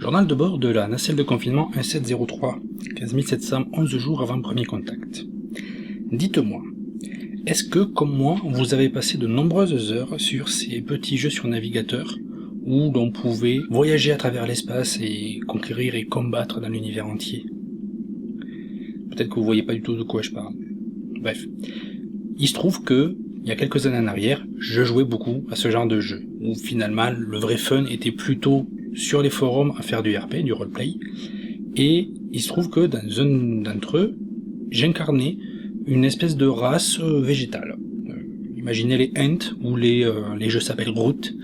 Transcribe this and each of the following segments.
Journal de bord de la nacelle de confinement 1703, 15 711 jours avant premier contact. Dites-moi, est-ce que, comme moi, vous avez passé de nombreuses heures sur ces petits jeux sur navigateur, où l'on pouvait voyager à travers l'espace et conquérir et combattre dans l'univers entier? Peut-être que vous voyez pas du tout de quoi je parle. Bref. Il se trouve que, il y a quelques années en arrière, je jouais beaucoup à ce genre de jeu, où finalement le vrai fun était plutôt sur les forums à faire du RP, du roleplay, et il se trouve que dans un d'entre eux, j'incarnais une espèce de race végétale. Imaginez les Ents, où les jeux s'appellent Groot,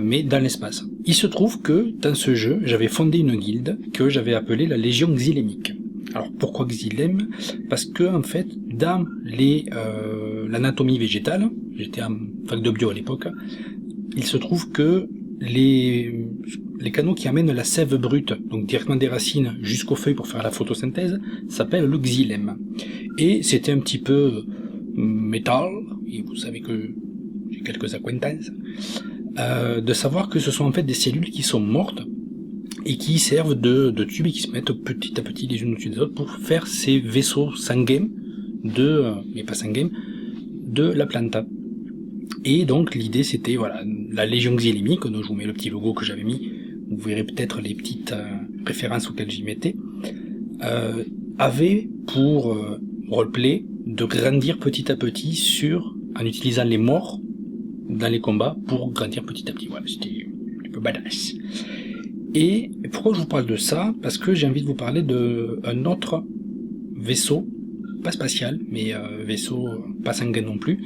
mais dans l'espace. Il se trouve que, dans ce jeu, j'avais fondé une guilde que j'avais appelée la Légion Xylémique. Alors pourquoi Xylem? Parce que en fait, dans l'anatomie végétale, j'étais en fac de bio à l'époque, il se trouve que les canaux qui amènent la sève brute, donc directement des racines jusqu'aux feuilles pour faire la photosynthèse, s'appellent le xylème. Et c'était un petit peu métal, et vous savez que j'ai quelques acquaintances, de savoir que ce sont en fait des cellules qui sont mortes, et qui servent de tubes et qui se mettent petit à petit les unes au-dessus des autres pour faire ces vaisseaux sanguins mais pas sanguins, de la planta. Et donc l'idée c'était, voilà, la Légion Xylémique, donc je vous mets le petit logo que j'avais mis, vous verrez peut-être les petites références auxquelles j'y mettais, avait pour roleplay de grandir petit à petit en utilisant les morts dans les combats pour grandir petit à petit. Voilà, c'était un peu badass. Et pourquoi je vous parle de ça? Parce que j'ai envie de vous parler d'un autre vaisseau, pas spatial, mais vaisseau pas sanguin non plus,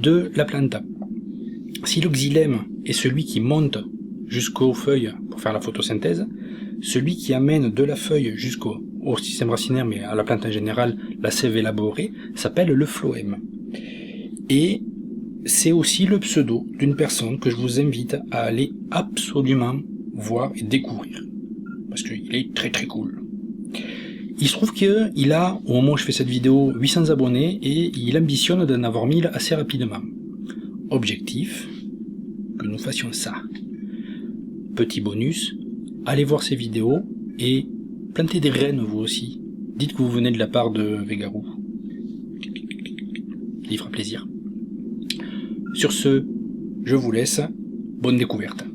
de la planta. Si le xylème est celui qui monte jusqu'aux feuilles pour faire la photosynthèse, celui qui amène de la feuille jusqu'au système racinaire, mais à la plante en général, la sève élaborée, s'appelle le phloème. Et c'est aussi le pseudo d'une personne que je vous invite à aller absolument voir et découvrir, parce qu'il est très très cool. Il se trouve qu'il a, au moment où je fais cette vidéo, 800 abonnés, et il ambitionne d'en avoir 1000 assez rapidement. Objectif, que nous fassions ça. Petit bonus, allez voir ses vidéos, et plantez des graines vous aussi. Dites que vous venez de la part de Végarou. Il fera plaisir. Sur ce, je vous laisse, bonne découverte.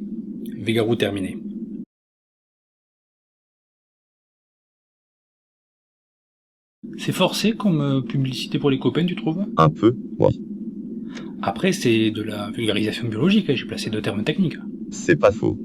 Végarou terminé. C'est forcé comme publicité pour les copains, tu trouves? Un peu, oui. Après, c'est de la vulgarisation biologique, j'ai placé 2 termes techniques. C'est pas faux.